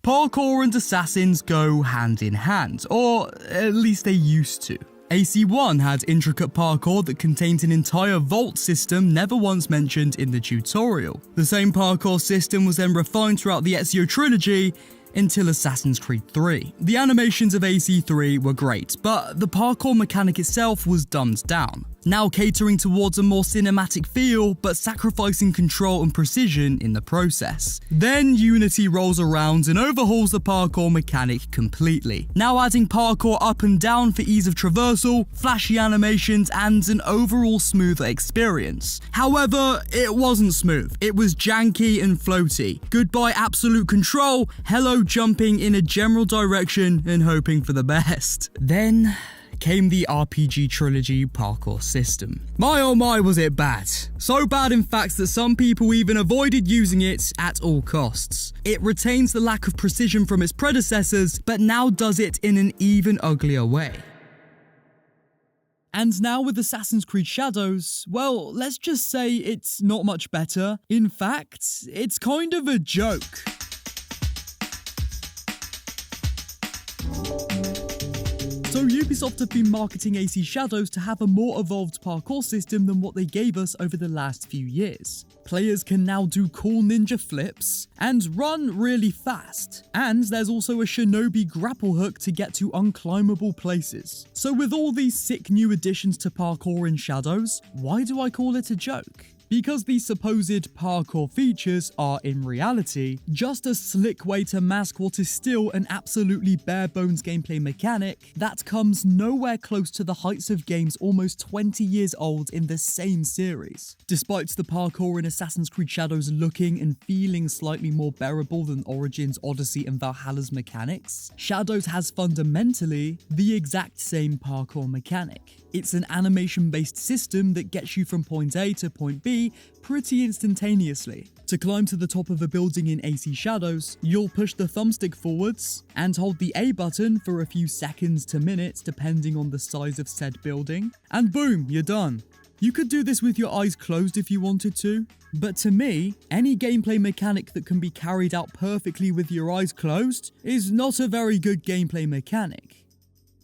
Parkour and assassins go hand in hand, or at least they used to. AC1 had intricate parkour that contained an entire vault system never once mentioned in the tutorial. The same parkour system was then refined throughout the Ezio trilogy until Assassin's Creed 3. The animations of AC3 were great, but the parkour mechanic itself was dumbed down, now catering towards a more cinematic feel, but sacrificing control and precision in the process. Then Unity rolls around and overhauls the parkour mechanic completely, now adding parkour up and down for ease of traversal, flashy animations, and an overall smoother experience. However, it wasn't smooth. It was janky and floaty. Goodbye absolute control, hello jumping in a general direction and hoping for the best. Then came the RPG trilogy parkour system. My oh my was it bad. So bad in fact that some people even avoided using it at all costs. It retains the lack of precision from its predecessors, but now does it in an even uglier way. And now with Assassin's Creed Shadows, well, let's just say it's not much better. In fact, it's kind of a joke. So Ubisoft have been marketing AC Shadows to have a more evolved parkour system than what they gave us over the last few years. Players can now do cool ninja flips and run really fast. And there's also a shinobi grapple hook to get to unclimbable places. So with all these sick new additions to parkour in Shadows, why do I call it a joke? Because these supposed parkour features are in reality just a slick way to mask what is still an absolutely bare bones gameplay mechanic that comes nowhere close to the heights of games almost 20 years old in the same series. Despite the parkour in Assassin's Creed Shadows looking and feeling slightly more bearable than Origins, Odyssey and Valhalla's mechanics, Shadows has fundamentally the exact same parkour mechanic. It's an animation-based system that gets you from point A to point B pretty instantaneously. To climb to the top of a building in AC Shadows, you'll push the thumbstick forwards and hold the A button for a few seconds to minutes depending on the size of said building, and boom, you're done. You could do this with your eyes closed if you wanted to, but to me, any gameplay mechanic that can be carried out perfectly with your eyes closed is not a very good gameplay mechanic.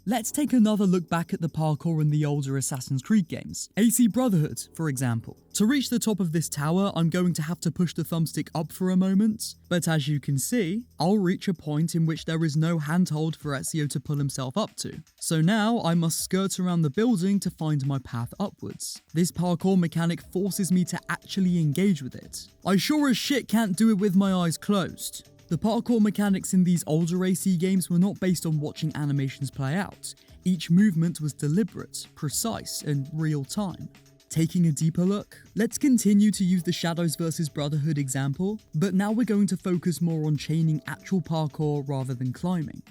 Let's take another look back at the parkour in the older Assassin's Creed games. AC Brotherhood, for example. To reach the top of this tower, I'm going to have to push the thumbstick up for a moment, but as you can see, I'll reach a point in which there is no handhold for Ezio to pull himself up to. So now I must skirt around the building to find my path upwards. This parkour mechanic forces me to actually engage with it. I sure as shit can't do it with my eyes closed. The parkour mechanics in these older AC games were not based on watching animations play out. Each movement was deliberate, precise, and real time. Taking a deeper look, let's continue to use the Shadows vs Brotherhood example, but now we're going to focus more on chaining actual parkour rather than climbing.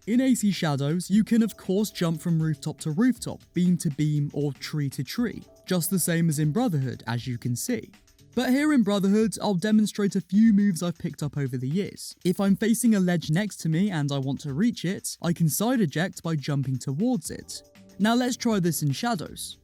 In AC Shadows, you can of course jump from rooftop to rooftop, beam to beam, or tree to tree, just the same as in Brotherhood, as you can see. But here in Brotherhood, I'll demonstrate a few moves I've picked up over the years. If I'm facing a ledge next to me and I want to reach it, I can side eject by jumping towards it. Now let's try this in Shadows.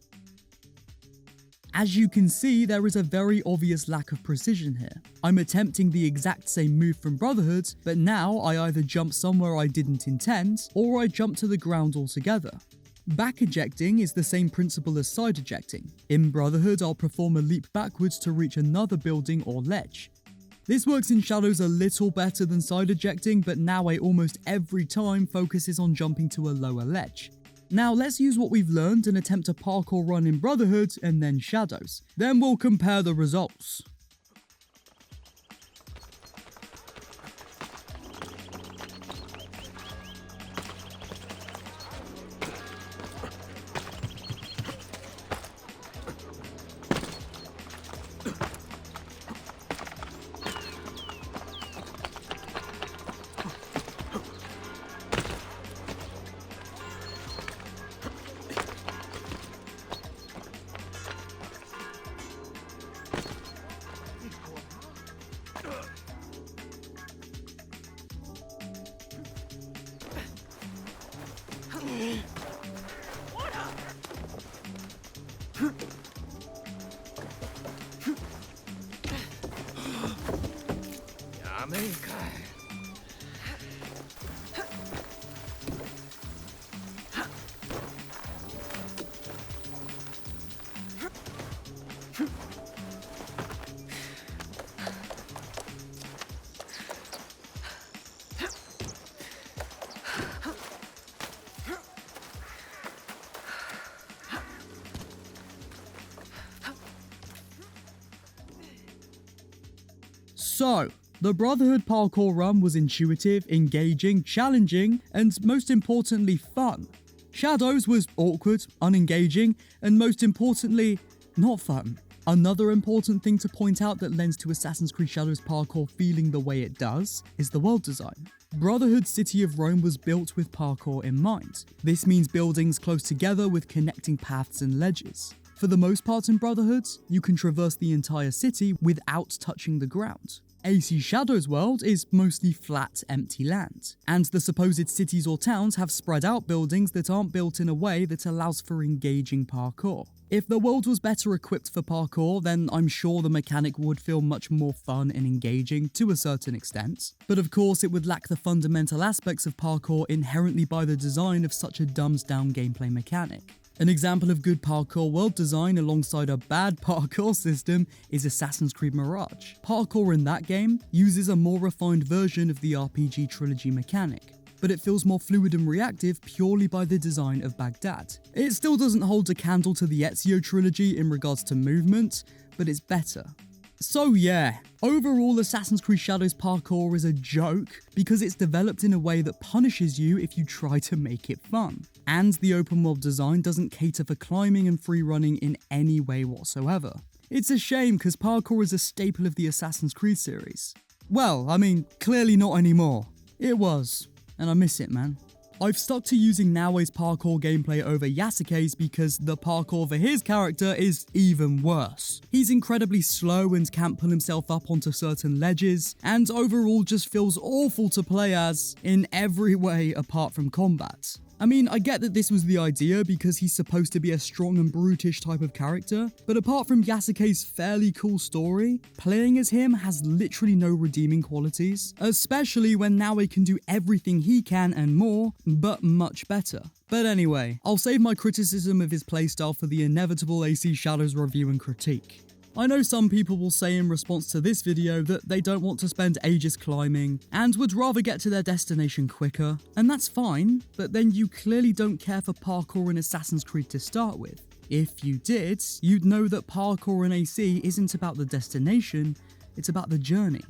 As you can see, there is a very obvious lack of precision here. I'm attempting the exact same move from Brotherhood, but now I either jump somewhere I didn't intend, or I jump to the ground altogether. Back ejecting is the same principle as side ejecting. In Brotherhood, I'll perform a leap backwards to reach another building or ledge. This works in Shadows a little better than side ejecting, but now I almost every time focuses on jumping to a lower ledge. Now let's use what we've learned and attempt a parkour run in Brotherhood and then Shadows. Then we'll compare the results. So, the Brotherhood parkour run was intuitive, engaging, challenging, and most importantly, fun. Shadows was awkward, unengaging, and most importantly, not fun. Another important thing to point out that lends to Assassin's Creed Shadows parkour feeling the way it does is the world design. Brotherhood's City of Rome was built with parkour in mind. This means buildings close together with connecting paths and ledges. For the most part in Brotherhood, you can traverse the entire city without touching the ground. AC Shadow's world is mostly flat, empty land, and the supposed cities or towns have spread out buildings that aren't built in a way that allows for engaging parkour. If the world was better equipped for parkour, then I'm sure the mechanic would feel much more fun and engaging to a certain extent. But of course, it would lack the fundamental aspects of parkour inherently by the design of such a dumbed-down gameplay mechanic. An example of good parkour world design alongside a bad parkour system is Assassin's Creed Mirage. Parkour in that game uses a more refined version of the RPG trilogy mechanic, but it feels more fluid and reactive purely by the design of Baghdad. It still doesn't hold a candle to the Ezio trilogy in regards to movement, but it's better. So yeah, overall Assassin's Creed Shadows parkour is a joke because it's developed in a way that punishes you if you try to make it fun. And the open world design doesn't cater for climbing and free running in any way whatsoever. It's a shame because parkour is a staple of the Assassin's Creed series. Well, I mean, clearly not anymore. It was, and I miss it, man. I've stuck to using Naoe's parkour gameplay over Yasuke's because the parkour for his character is even worse. He's incredibly slow and can't pull himself up onto certain ledges, and overall just feels awful to play as in every way apart from combat. I mean, I get that this was the idea because he's supposed to be a strong and brutish type of character, but apart from Yasuke's fairly cool story, playing as him has literally no redeeming qualities, especially when Naoe can do everything he can and more, but much better. But anyway, I'll save my criticism of his playstyle for the inevitable AC Shadows review and critique. I know some people will say in response to this video that they don't want to spend ages climbing and would rather get to their destination quicker, and that's fine, but then you clearly don't care for parkour in Assassin's Creed to start with. If you did, you'd know that parkour in AC isn't about the destination, it's about the journey.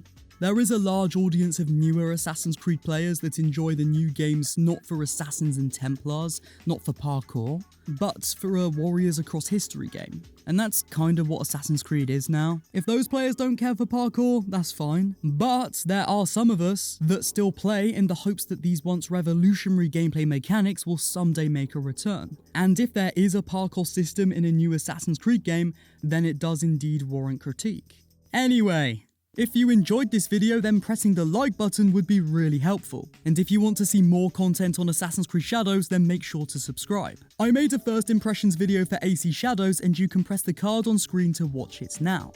There is a large audience of newer Assassin's Creed players that enjoy the new games not for Assassins and Templars, not for parkour, but for a Warriors Across History game. And that's kind of what Assassin's Creed is now. If those players don't care for parkour, that's fine. But there are some of us that still play in the hopes that these once revolutionary gameplay mechanics will someday make a return. And if there is a parkour system in a new Assassin's Creed game, then it does indeed warrant critique. Anyway, if you enjoyed this video, then pressing the like button would be really helpful. And if you want to see more content on Assassin's Creed Shadows, then make sure to subscribe. I made a first impressions video for AC Shadows and you can press the card on screen to watch it now.